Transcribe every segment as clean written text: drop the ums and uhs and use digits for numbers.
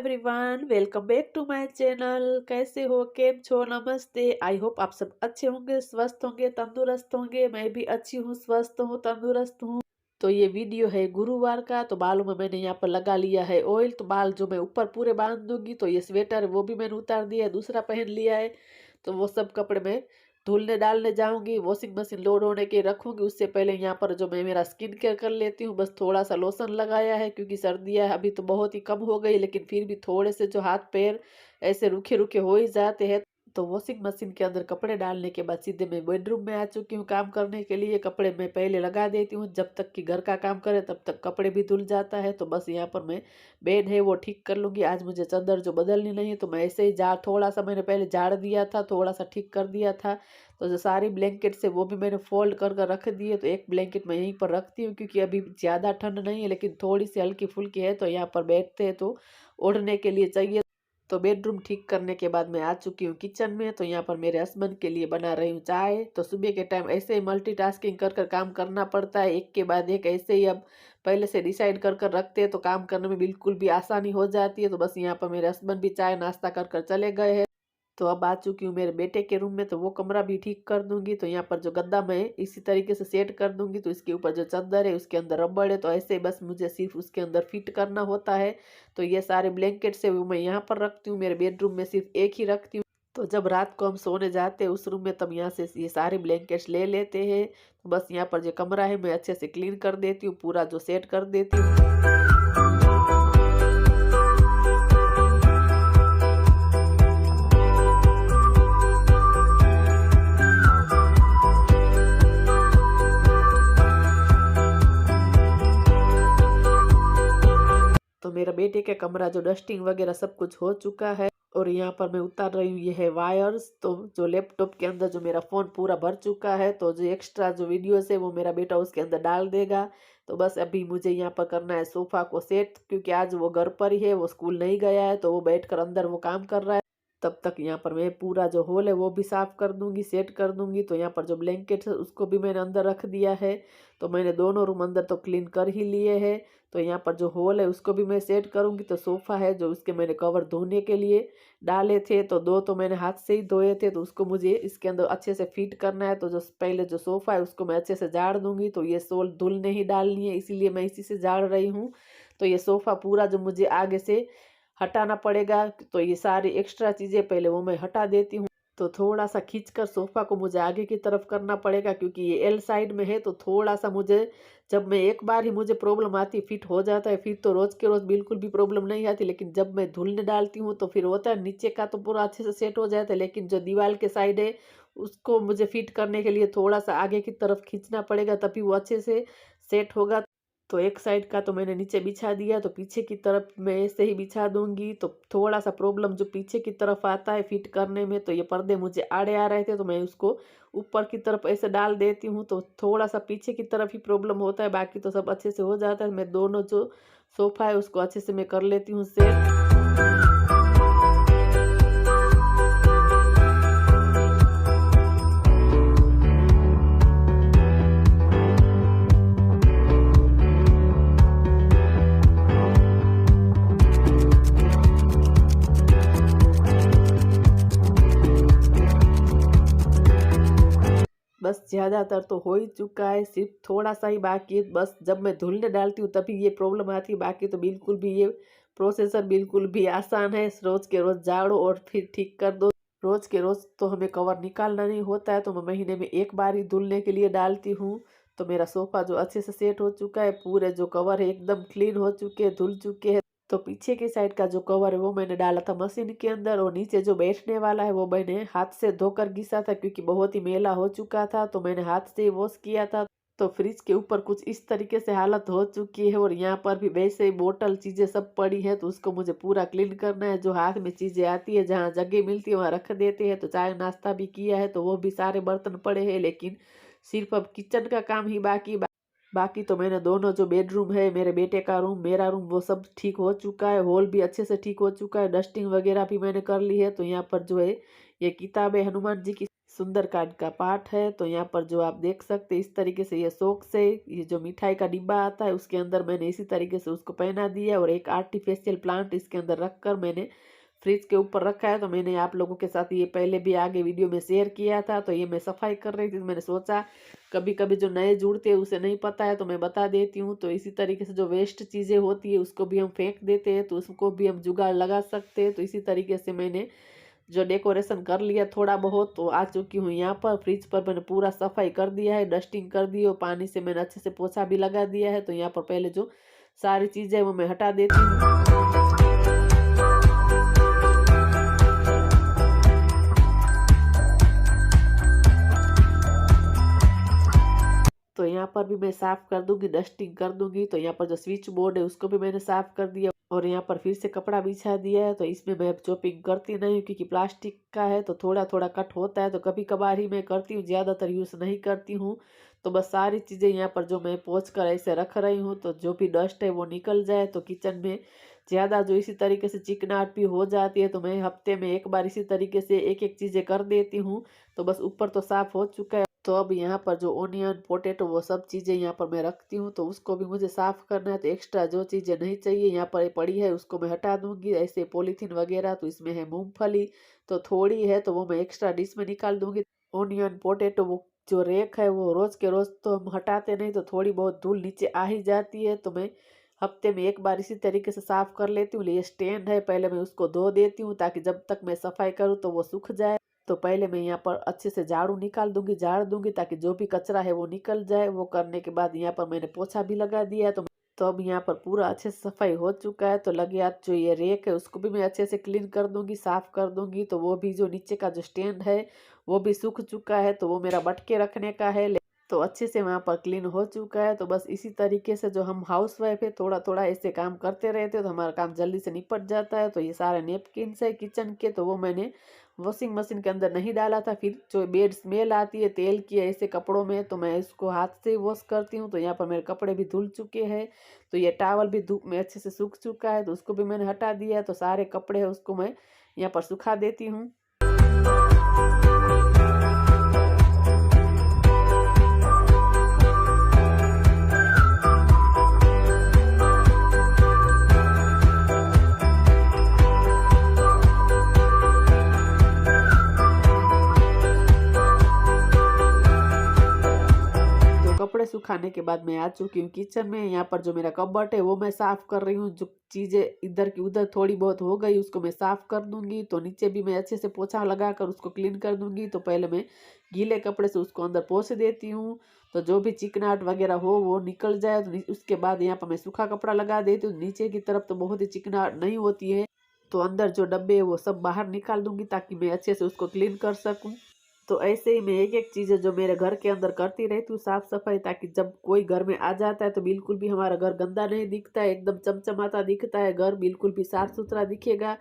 Everyone, welcome back to my channel. कैसे हो, केम छो, नमस्ते। आई होप आप सब अच्छे होंगे, स्वस्थ होंगे, तंदुरुस्त होंगे। मैं भी अच्छी हूँ, स्वस्थ हूँ, तंदुरुस्त हूँ। तो ये वीडियो है गुरुवार का। तो बालों में मैंने यहाँ पर लगा लिया है ऑयल। तो बाल जो मैं ऊपर पूरे बांध दूंगी। तो ये स्वेटर है वो भी मैंने उतार दिया है, दूसरा पहन लिया है। तो वो सब कपड़े मैं धुलने डालने जाऊंगी। वॉशिंग मशीन लोड होने के रखूंगी। उससे पहले यहाँ पर जो मैं मेरा स्किन केयर कर लेती हूँ। बस थोड़ा सा लोशन लगाया है क्योंकि सर्दियाँ अभी तो बहुत ही कम हो गई, लेकिन फिर भी थोड़े से जो हाथ पैर ऐसे रूखे रूखे हो ही जाते हैं। तो वॉशिंग मशीन के अंदर कपड़े डालने के बाद सीधे मैं बेडरूम में आ चुकी हूँ काम करने के लिए। कपड़े मैं पहले लगा देती हूँ, जब तक कि घर का काम करे तब तक कपड़े भी धुल जाता है। तो बस यहाँ पर मैं बेड है वो ठीक कर लूँगी। आज मुझे चादर जो बदलनी नहीं है, तो मैं ऐसे ही थोड़ा सा मैंने पहले झाड़ दिया था, थोड़ा सा ठीक कर दिया था। तो जो सारी ब्लैंकेट से वो भी मैंने फोल्ड कर कर रख दिए। तो एक ब्लैंकेट मैं यहीं पर रखती हूँ क्योंकि अभी ज़्यादा ठंड नहीं है, लेकिन थोड़ी सी हल्की फुल्की है। तो यहाँ पर बैठते हैं तो ओढ़ने के लिए चाहिए। तो बेडरूम ठीक करने के बाद मैं आ चुकी हूँ किचन में। तो यहाँ पर मेरे हस्बैंड के लिए बना रही हूँ चाय। तो सुबह के टाइम ऐसे ही मल्टीटास्किंग कर कर काम करना पड़ता है, एक के बाद एक ऐसे ही। अब पहले से डिसाइड कर कर रखते हैं तो काम करने में बिल्कुल भी आसानी हो जाती है। तो बस यहाँ पर मेरे हस्बैंड भी चाय नाश्ता कर कर चले गए हैं। तो अब आ चुकी हूँ मेरे बेटे के रूम में। तो वो कमरा भी ठीक कर दूंगी। तो यहाँ पर जो गद्दा मैं इसी तरीके से सेट कर दूंगी। तो इसके ऊपर जो चादर है उसके अंदर रबड़ है, तो ऐसे ही बस मुझे सिर्फ उसके अंदर फिट करना होता है। तो ये सारे ब्लैंकेट से वो मैं यहाँ पर रखती हूँ, मेरे बेडरूम में सिर्फ एक ही रखती हूँ। तो जब रात को हम सोने जाते हैं उस रूम में, तब यहाँ से ये सारे ब्लैंकेट्स ले लेते हैं। तो बस यहाँ पर जो कमरा है मैं अच्छे से क्लीन कर देती हूँ, पूरा जो सेट कर देती हूँ। तो मेरा बेटे का कमरा जो डस्टिंग वगैरह सब कुछ हो चुका है। और यहाँ पर मैं उतार रही हूँ, ये है वायर्स। तो जो लैपटॉप के अंदर जो मेरा फ़ोन पूरा भर चुका है, तो जो एक्स्ट्रा जो वीडियोस है वो मेरा बेटा उसके अंदर डाल देगा। तो बस अभी मुझे यहाँ पर करना है सोफ़ा को सेट, क्योंकि आज वो घर पर ही है, वो स्कूल नहीं गया है। तो वो बैठकर अंदर वो काम कर रहा है। तब तक यहाँ पर मैं पूरा जो हॉल है वो भी साफ कर दूंगी, सेट कर दूंगी। तो यहाँ पर जो ब्लैंकेट है उसको भी मैंने अंदर रख दिया है। तो मैंने दोनों रूम अंदर तो क्लीन कर ही लिए हैं। तो यहाँ पर जो हॉल है उसको भी मैं सेट करूंगी। तो सोफ़ा है जो उसके मैंने कवर धोने के लिए डाले थे, तो दो तो मैंने हाथ से ही धोए थे। तो उसको मुझे इसके अंदर अच्छे से फिट करना है। तो जो पहले जो सोफ़ा है उसको मैं अच्छे से झाड़ दूंगी। तो ये सोल धुलने ही डालनी है, इसीलिए मैं इसी से झाड़ रही हूँ। तो ये सोफ़ा पूरा जो मुझे आगे से हटाना पड़ेगा। तो ये सारी एक्स्ट्रा चीज़ें पहले वो मैं हटा देती हूँ। तो थोड़ा सा खींचकर सोफ़ा को मुझे आगे की तरफ करना पड़ेगा, क्योंकि ये एल साइड में है। तो थोड़ा सा मुझे, जब मैं एक बार ही मुझे प्रॉब्लम आती, फिट हो जाता है, फिर तो रोज़ के रोज़ बिल्कुल भी प्रॉब्लम नहीं आती। लेकिन जब मैं धुलने डालती हूँ तो फिर होता है नीचे का तो पूरा अच्छे से सेट हो जाता है, लेकिन जो दीवार के साइड है उसको मुझे फिट करने के लिए थोड़ा सा आगे की तरफ खींचना पड़ेगा, तभी वो अच्छे से सेट होगा। तो एक साइड का तो मैंने नीचे बिछा दिया, तो पीछे की तरफ मैं ऐसे ही बिछा दूंगी। तो थोड़ा सा प्रॉब्लम जो पीछे की तरफ आता है फिट करने में, तो ये पर्दे मुझे आड़े आ रहे थे, तो मैं उसको ऊपर की तरफ ऐसे डाल देती हूँ। तो थोड़ा सा पीछे की तरफ ही प्रॉब्लम होता है, बाकी तो सब अच्छे से हो जाता है। मैं दोनों जो सोफ़ा है उसको अच्छे से मैं कर लेती हूँ सेट। बस ज़्यादातर तो हो ही चुका है, सिर्फ थोड़ा सा ही बाकी है। बस जब मैं धुलने डालती हूँ तभी ये प्रॉब्लम आती है, बाकी तो बिल्कुल भी ये प्रोसेसर बिल्कुल भी आसान है। रोज़ के रोज़ झाड़ो और फिर ठीक कर दो। रोज़ के रोज़ तो हमें कवर निकालना नहीं होता है, तो मैं महीने में एक बार ही धुलने के लिए डालती हूँ। तो मेरा सोफ़ा जो अच्छे से सेट हो चुका है, पूरे जो कवर है एकदम क्लीन हो चुके हैं, धुल चुके हैं। तो पीछे की साइड का जो कवर है वो मैंने डाला था मशीन के अंदर, और नीचे जो बैठने वाला है वो मैंने हाथ से धोकर घिसा था, क्योंकि बहुत ही मैला हो चुका था। तो मैंने हाथ से ही वॉश किया था। तो फ्रिज के ऊपर कुछ इस तरीके से हालत हो चुकी है, और यहाँ पर भी वैसे ही बोतल चीज़ें सब पड़ी है। तो उसको मुझे पूरा क्लीन करना है। जो हाथ में चीज़ें आती है, जहाँ जगह मिलती है वहाँ रख देते हैं। तो चाय नाश्ता भी किया है, तो वो भी सारे बर्तन पड़े हैं, लेकिन सिर्फ अब किचन का काम ही बाकी तो मैंने दोनों जो बेडरूम है, मेरे बेटे का रूम, मेरा रूम, वो सब ठीक हो चुका है। हॉल भी अच्छे से ठीक हो चुका है, डस्टिंग वगैरह भी मैंने कर ली है। तो यहाँ पर जो है ये किताबें हनुमान जी की सुंदरकांड का पाठ है। तो यहाँ पर जो आप देख सकते हैं इस तरीके से ये शौक से ये जो मिठाई का डिब्बा आता है उसके अंदर मैंने इसी तरीके से उसको पहना दिया और एक आर्टिफिशियल प्लांट इसके अंदर रखकर मैंने फ्रिज के ऊपर रखा है। तो मैंने आप लोगों के साथ ये पहले भी आगे वीडियो में शेयर किया था। तो ये मैं सफाई कर रही थी, मैंने सोचा कभी कभी जो नए जुड़ते हैं उसे नहीं पता है तो मैं बता देती हूँ। तो इसी तरीके से जो वेस्ट चीज़ें होती है उसको भी हम फेंक देते हैं, तो उसको भी हम जुगाड़ लगा सकते हैं। तो इसी तरीके से मैंने जो डेकोरेशन कर लिया थोड़ा बहुत, तो आ चुकी हूँ यहाँ पर। फ्रिज पर मैंने पूरा सफाई कर दिया है, डस्टिंग कर दी और पानी से मैंने अच्छे से पोछा भी लगा दिया है। तो यहाँ पर पहले जो सारी चीज़ें वो मैं हटा देती हूँ। तो यहाँ पर भी मैं साफ कर दूंगी, डस्टिंग कर दूंगी। तो यहाँ पर जो स्विच बोर्ड है उसको भी मैंने साफ कर दिया और यहाँ पर फिर से कपड़ा बिछा दिया है। तो इसमें मैं चॉपिंग करती नहीं हूँ क्योंकि प्लास्टिक का है तो थोड़ा थोड़ा कट होता है, तो कभी कभार ही मैं करती हूँ, ज़्यादातर यूज़ नहीं करती हूँ। तो बस सारी चीज़ें यहाँ पर जो मैं पोंछ कर ऐसे रख रही हूँ तो जो भी डस्ट है वो निकल जाए। तो किचन में ज़्यादा जो इसी तरीके से चिकनाहट भी हो जाती है तो मैं हफ्ते में एक बार इसी तरीके से एक एक चीज़ें कर देती हूँ। तो बस ऊपर तो साफ़ हो चुका है। तो अब यहाँ पर जो ओनियन पोटैटो वो सब चीज़ें यहाँ पर मैं रखती हूँ, तो उसको भी मुझे साफ़ करना है। तो एक्स्ट्रा जो चीज़ें नहीं चाहिए यहाँ पर पड़ी है उसको मैं हटा दूंगी, ऐसे पॉलीथीन वगैरह। तो इसमें है मूंगफली तो थोड़ी है तो वो मैं एक्स्ट्रा डिश में निकाल दूंगी। ओनियन पोटैटो वो जो रेक है वो रोज़ के रोज़ तो हम हटाते नहीं, तो थोड़ी बहुत धूल नीचे आ ही जाती है। तो मैं हफ्ते में एक बार इसी तरीके से साफ़ कर लेती हूँ। ये स्टैंड है, पहले मैं उसको धो देती हूँ ताकि जब तक मैं सफाई करूँ तो वो सूख जाए। तो पहले मैं यहाँ पर अच्छे से झाड़ू निकाल दूंगी, झाड़ दूंगी ताकि जो भी कचरा है वो निकल जाए। वो करने के बाद यहाँ पर मैंने पोछा भी लगा दिया। तो अब यहाँ पर पूरा अच्छे से सफाई हो चुका है। तो लगे हाथ जो ये रेक है उसको भी मैं अच्छे से क्लीन कर दूंगी, साफ कर दूंगी। तो वो भी जो नीचे का जो स्टैंड है वो भी सूख चुका है, तो वो मेरा बटके रखने का है। तो अच्छे से वहाँ पर क्लीन हो चुका है। तो बस इसी तरीके से जो हम हाउस वाइफ है थोड़ा थोड़ा ऐसे काम करते रहते हैं तो हमारा काम जल्दी से निपट जाता है। तो ये सारे नेपकिन्स है किचन के, तो वो मैंने वॉशिंग मशीन के अंदर नहीं डाला था। फिर जो बेड स्मेल आती है तेल की ऐसे कपड़ों में, तो मैं इसको हाथ से वॉश करती हूँ। तो यहाँ पर मेरे कपड़े भी धुल चुके हैं। तो ये टावल भी धूप में अच्छे से सूख चुका है, तो उसको भी मैंने हटा दिया है। तो सारे कपड़े हैं उसको मैं यहाँ पर सुखा देती हूँ। कपड़े सुखाने के बाद मैं आ चुकी हूँ किचन में। यहाँ पर जो मेरा कबर्ट है वो मैं साफ कर रही हूँ। जो चीज़ें इधर की उधर थोड़ी बहुत हो गई उसको मैं साफ कर दूंगी। तो नीचे भी मैं अच्छे से पोछा लगाकर उसको क्लीन कर दूंगी। तो पहले मैं गीले कपड़े से उसको अंदर पोंछ देती हूँ, तो जो भी चिकनाहट वगैरह हो वो निकल जाए। तो उसके बाद यहाँ पर मैं सूखा कपड़ा लगा देती हूँ। नीचे की तरफ तो बहुत ही चिकनाहट नहीं होती है, तो अंदर जो डब्बे है वो सब बाहर निकाल दूंगी ताकि मैं अच्छे से उसको क्लीन कर सकूँ। तो ऐसे ही मैं एक एक चीज़ें जो मेरे घर के अंदर करती रहती हूँ साफ सफाई, ताकि जब कोई घर में आ जाता है तो बिल्कुल भी हमारा घर गंदा नहीं दिखता है, एकदम चमचमाता दिखता है, घर बिल्कुल भी साफ सुथरा दिखेगा।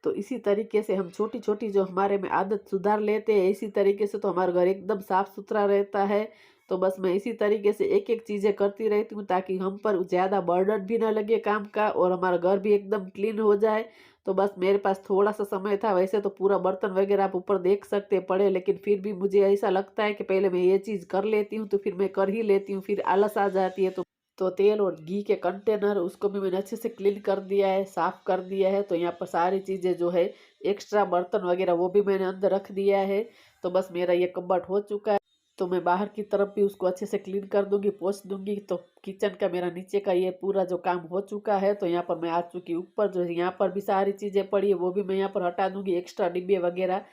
तो इसी तरीके से हम छोटी छोटी जो हमारे में आदत सुधार लेते हैं, इसी तरीके से तो हमारा घर एकदम साफ सुथरा रहता है। तो बस मैं इसी तरीके से एक एक चीज़ें करती रहती हूँ ताकि हम पर ज़्यादा बर्डन भी ना लगे काम का और हमारा घर भी एकदम क्लीन हो जाए। तो बस मेरे पास थोड़ा सा समय था, वैसे तो पूरा बर्तन वगैरह आप ऊपर देख सकते पड़े, लेकिन फिर भी मुझे ऐसा लगता है कि पहले मैं ये चीज़ कर लेती हूँ तो फिर मैं कर ही लेती हूँ, फिर आलस आ जाती है। तो तेल और घी के कंटेनर उसको भी मैंने अच्छे से क्लीन कर दिया है, साफ़ कर दिया है। तो यहाँ पर सारी चीज़ें जो है एक्स्ट्रा बर्तन वगैरह वो भी मैंने अंदर रख दिया है। तो बस मेरा ये कबर्ड हो चुका है। तो मैं बाहर की तरफ भी उसको अच्छे से क्लीन कर दूंगी, पोंछ दूंगी। तो किचन का मेरा नीचे का ये पूरा जो काम हो चुका है। तो यहाँ पर मैं आ चुकी ऊपर, जो यहाँ पर भी सारी चीज़ें पड़ी है वो भी मैं यहाँ पर हटा दूंगी। एक्स्ट्रा डिब्बे वगैरह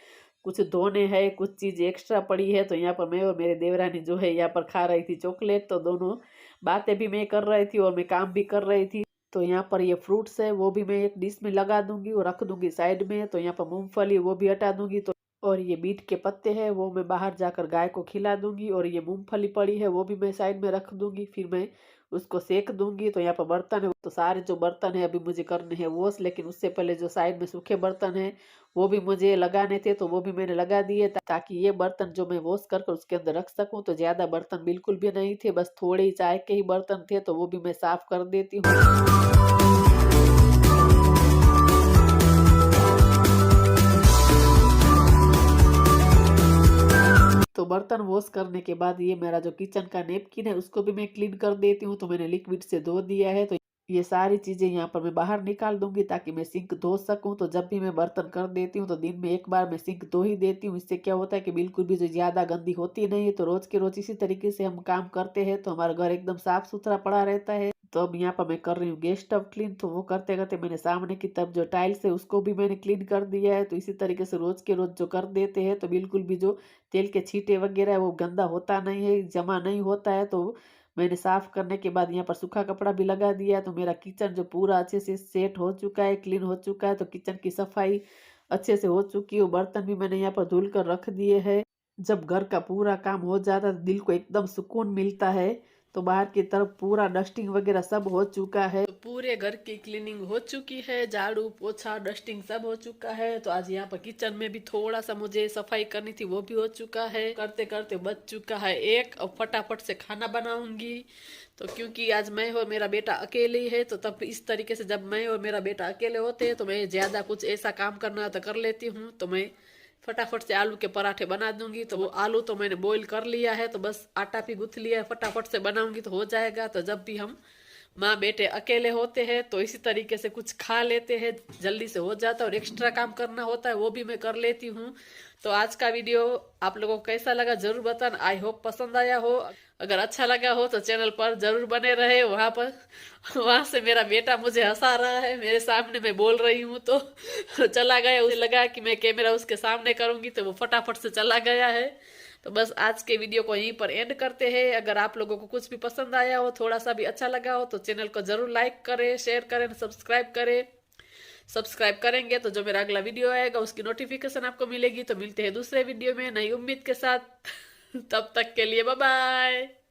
कुछ धोने हैं, कुछ चीज़ एक्स्ट्रा पड़ी है। तो यहाँ पर मैं और मेरे देवरानी जो है यहाँ पर खा रही थी चॉकलेट, तो दोनों बातें भी मैं कर रही थी और मैं काम भी कर रही थी। तो यहाँ पर ये फ्रूट्स है वो भी मैं एक डिश में लगा दूंगी और रख दूंगी साइड में। तो यहाँ पर मूंगफली वो भी हटा दूंगी। तो और ये बीट के पत्ते हैं वो मैं बाहर जाकर गाय को खिला दूंगी। और ये मूंगफली पड़ी है वो भी मैं साइड में रख दूंगी, फिर मैं उसको सेक दूंगी। तो यहाँ पर बर्तन है, तो सारे जो बर्तन है अभी मुझे करने हैं वॉश, लेकिन उससे पहले जो साइड में सूखे बर्तन है वो भी मुझे लगाने थे, तो वो भी मैंने लगा दिए ताकि ये बर्तन जो मैं वॉश कर उसके अंदर रख सकूँ। तो ज़्यादा बर्तन बिल्कुल भी नहीं थे, बस थोड़े ही चाय के ही बर्तन थे, तो वो भी मैं साफ़ कर देती हूँ। तो बर्तन वॉश करने के बाद ये मेरा जो किचन का नेपकिन है उसको भी मैं क्लीन कर देती हूँ। तो मैंने लिक्विड से धो दिया है। तो ये सारी चीज़ें यहाँ पर मैं बाहर निकाल दूंगी ताकि मैं सिंक धो सकूँ। तो जब भी मैं बर्तन कर देती हूँ तो दिन में एक बार मैं सिंक धो ही देती हूँ। इससे क्या होता है कि बिल्कुल भी जो ज़्यादा गंदी होती नहीं है। तो रोज़ के रोज़ इसी तरीके से हम काम करते हैं तो हमारा घर एकदम साफ सुथरा पड़ा रहता है। तो अब यहाँ पर मैं कर रही हूँ गैस स्टव क्लीन। तो वो करते करते मैंने सामने की तरफ जो टाइल्स है उसको भी मैंने क्लीन कर दिया है। तो इसी तरीके से रोज़ के रोज़ जो कर देते हैं तो बिल्कुल भी जो तेल के छींटे वगैरह है वो गंदा होता नहीं है, जमा नहीं होता है। तो मैंने साफ करने के बाद यहाँ पर सूखा कपड़ा भी लगा दिया है। तो मेरा किचन जो पूरा अच्छे से सेट हो चुका है, क्लीन हो चुका है। तो किचन की सफाई अच्छे से हो चुकी है। बर्तन भी मैंने यहाँ पर धुल कर रख दिए हैं। जब घर का पूरा काम हो जाता है तो दिल को एकदम सुकून मिलता है। तो बाहर की तरफ पूरा डस्टिंग वगैरह सब हो चुका है। तो पूरे घर की क्लीनिंग हो चुकी है, झाड़ू पोछा डस्टिंग सब हो चुका है। तो आज यहाँ पर किचन में भी थोड़ा सा मुझे सफाई करनी थी, वो भी हो चुका है। करते करते बच चुका है एक, अब फटाफट से खाना बनाऊंगी। तो क्योंकि आज मैं और मेरा बेटा अकेले ही है तो तब इस तरीके से जब मैं और मेरा बेटा अकेले होते हैं तो मैं ज्यादा कुछ ऐसा काम करना तो कर लेती हूँ। तो मैं फटाफट से आलू के पराठे बना दूंगी। तो वो आलू तो मैंने बॉईल कर लिया है, तो बस आटा भी गूंथ लिया है, फटाफट से बनाऊंगी तो हो जाएगा। तो जब भी हम माँ बेटे अकेले होते हैं तो इसी तरीके से कुछ खा लेते हैं, जल्दी से हो जाता है। और एक्स्ट्रा काम करना होता है वो भी मैं कर लेती हूँ। तो आज का वीडियो आप लोगों को कैसा लगा जरूर बताना। आई होप पसंद आया हो। अगर अच्छा लगा हो तो चैनल पर जरूर बने रहे। वहां से मेरा बेटा मुझे हंसा रहा है, मेरे सामने मैं बोल रही हूँ तो चला गया। उसे लगा कि मैं कैमरा उसके सामने करूंगी तो वो फटाफट से चला गया है। तो बस आज के वीडियो को यहीं पर एंड करते हैं। अगर आप लोगों को कुछ भी पसंद आया हो, थोड़ा सा भी अच्छा लगा हो तो चैनल को जरूर लाइक करें, शेयर करें, सब्सक्राइब करें। सब्सक्राइब करेंगे तो जो मेरा अगला वीडियो आएगा उसकी नोटिफिकेशन आपको मिलेगी। तो मिलते हैं दूसरे वीडियो में नई उम्मीद के साथ। तब तक के लिए बाय बाय।